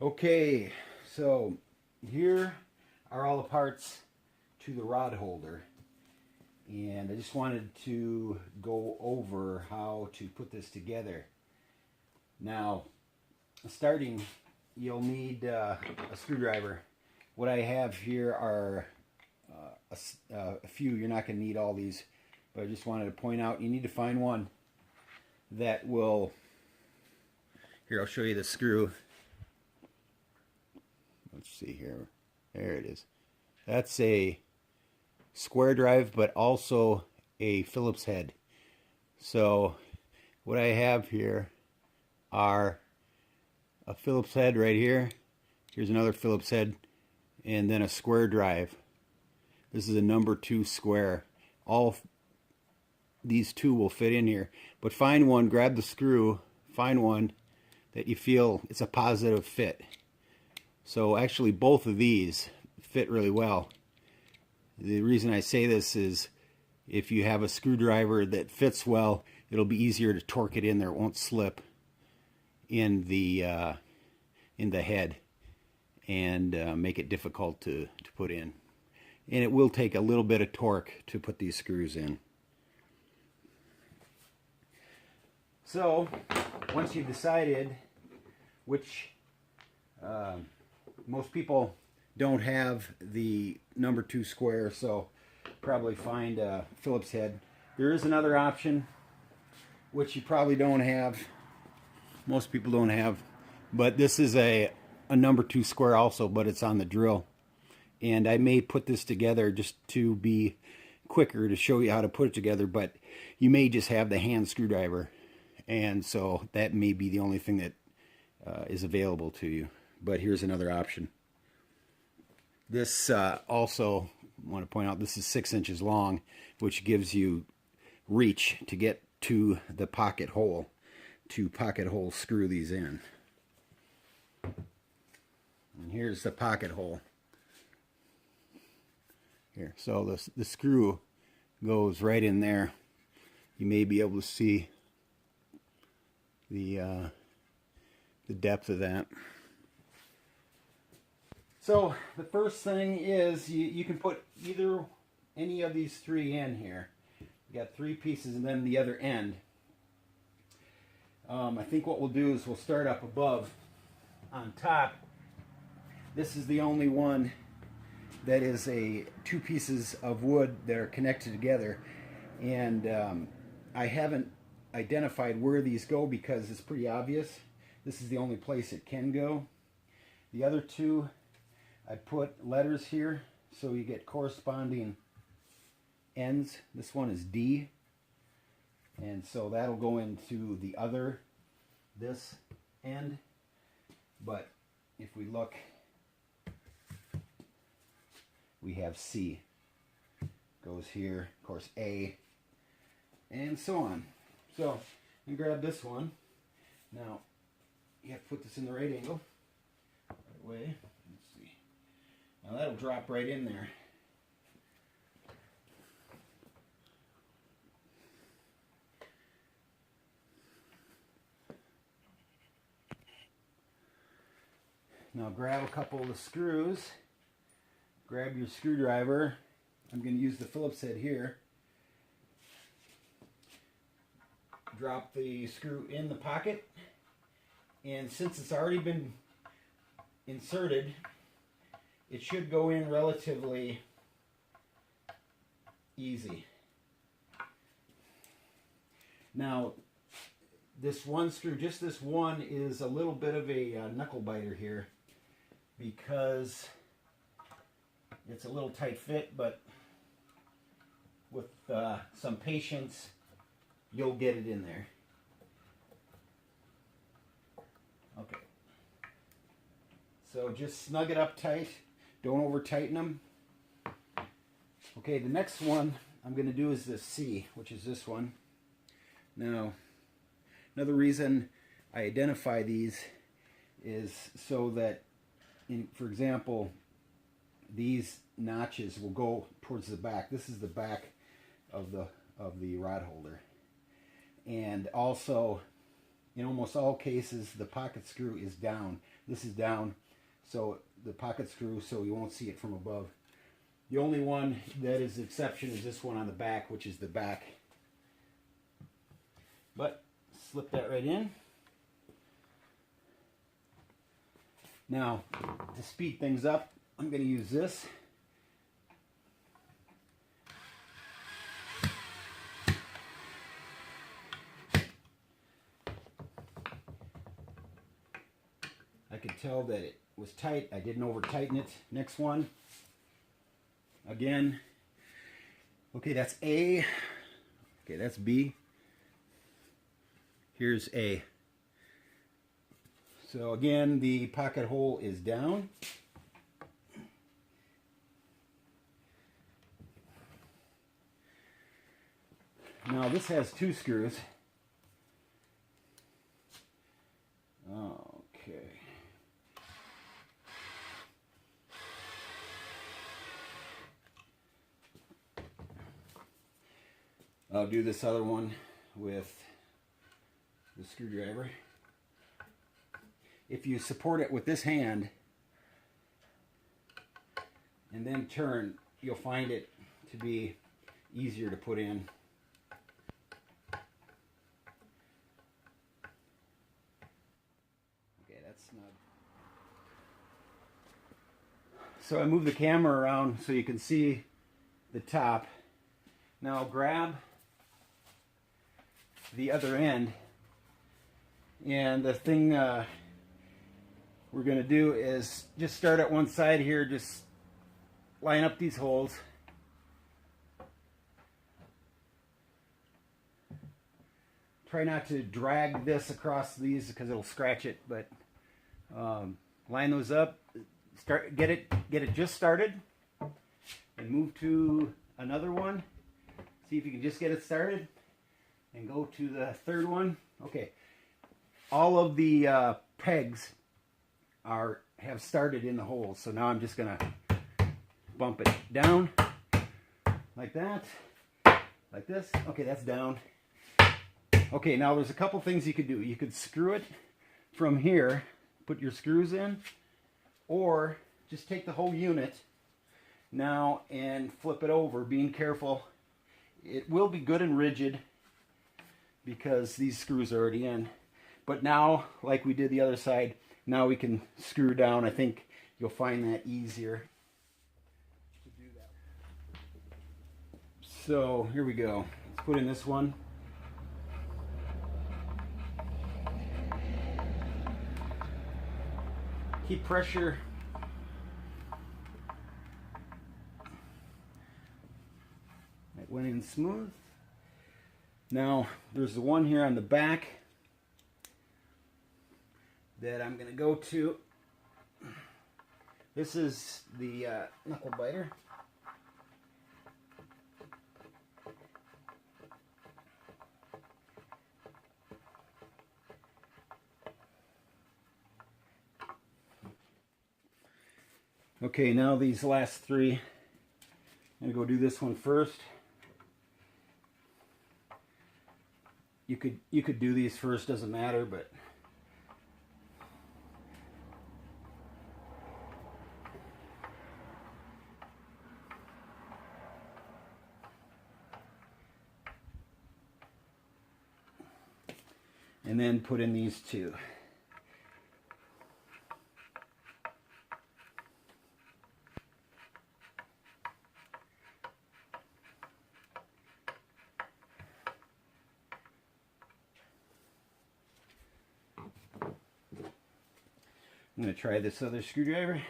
Okay, so here are all the parts to the rod holder, and I just wanted to go over how to put this together. Now, starting, you'll need a screwdriver. What I have here are a few. You're not going to need all these, but I just wanted to point out you need to find one that will. Here, I'll show you the screw. Let's see here. There it is. That's a square drive, but also a Phillips head. So what I have here are a Phillips head right here. Here's another Phillips head, and then a square drive. This is a number 2 square. All these two will fit in here. But find one, grab the screw, find one that you feel it's a positive fit. So actually both of these fit really well. The reason I say this is if you have a screwdriver that fits well, it'll be easier to torque it in there. It won't slip in the head and make it difficult to put in. And it will take a little bit of torque to put these screws in. So once you've decided which most people don't have the number 2 square, so probably find a Phillips head. There is another option which you probably don't have, most people don't have, but this is a number 2 square also, but it's on the drill. And I may put this together just to be quicker to show you how to put it together, but you may just have the hand screwdriver, and so that may be the only thing that is available to you. But here's another option. This also, I want to point out, this is 6 inches long, which gives you reach to get to the pocket hole, to pocket hole screw these in. And here's the pocket hole. Here, so the screw goes right in there. You may be able to see the depth of that. So the first thing is you can put any of these 3 in here. You got 3 pieces and then the other end. I think what we'll do is we'll start up above on top. This is the only one that is 2 pieces of wood that are connected together, and I haven't identified where these go because it's pretty obvious. This is the only place it can go. The other 2, I put letters here so you get corresponding ends. This one is D, and so that'll go into this end. But if we look, we have C goes here, of course A, and so on. So you grab this one. Now you have to put this in the right angle, right way. Let's see. Now that'll drop right in there. Now grab a couple of the screws. Grab your screwdriver. I'm going to use the Phillips head here. Drop the screw in the pocket. And since it's already been inserted, it should go in relatively easy. Now, this one screw, just this one, is a little bit of a knuckle biter here because it's a little tight fit, but with some patience, you'll get it in there. Okay. So just snug it up tight. Don't over tighten them. Okay, the next one I'm going to do is the C, which is this one. Now, another reason I identify these is so that, for example, these notches will go towards the back. This is the back of the rod holder. And also, in almost all cases, the pocket screw is down. This is down, so the pocket screw, so you won't see it from above. The only one that is the exception is this one on the back, which is the back. But slip that right in. Now, to speed things up, I'm going to use this. I could tell that it was tight. I didn't over tighten it. Next one. Again. Okay, that's A. Okay, that's B. Here's A. So again, the pocket hole is down. Now this has 2 screws. Okay. I'll do this other one with the screwdriver. If you support it with this hand and then turn, you'll find it to be easier to put in. Okay, that's snug. So I move the camera around so you can see the top. Now grab the other end, and the thing we're going to do is just start at one side here, just line up these holes. Try not to drag this across these because it'll scratch it, but line those up, get it just started, and move to another one. See if you can just get it started, and go to the third one. Okay, all of the pegs have started in the holes, so now I'm just gonna bump it down like that, like this. Okay, that's down. Okay, now there's a couple things you could do. You could screw it from here, put your screws in, or just take the whole unit now and flip it over, being careful. It will be good and rigid because these screws are already in. But now, like we did the other side, now we can screw down. I think you'll find that easier to do that. So here we go. Let's put in this one. Keep pressure. It went in smooth. Now there's the one here on the back that I'm going to go to. This is the knuckle biter. Okay, now these last 3, I'm going to go do this one first. You could do these first, doesn't matter, but and then put in these 2. I'm going to try this other screwdriver.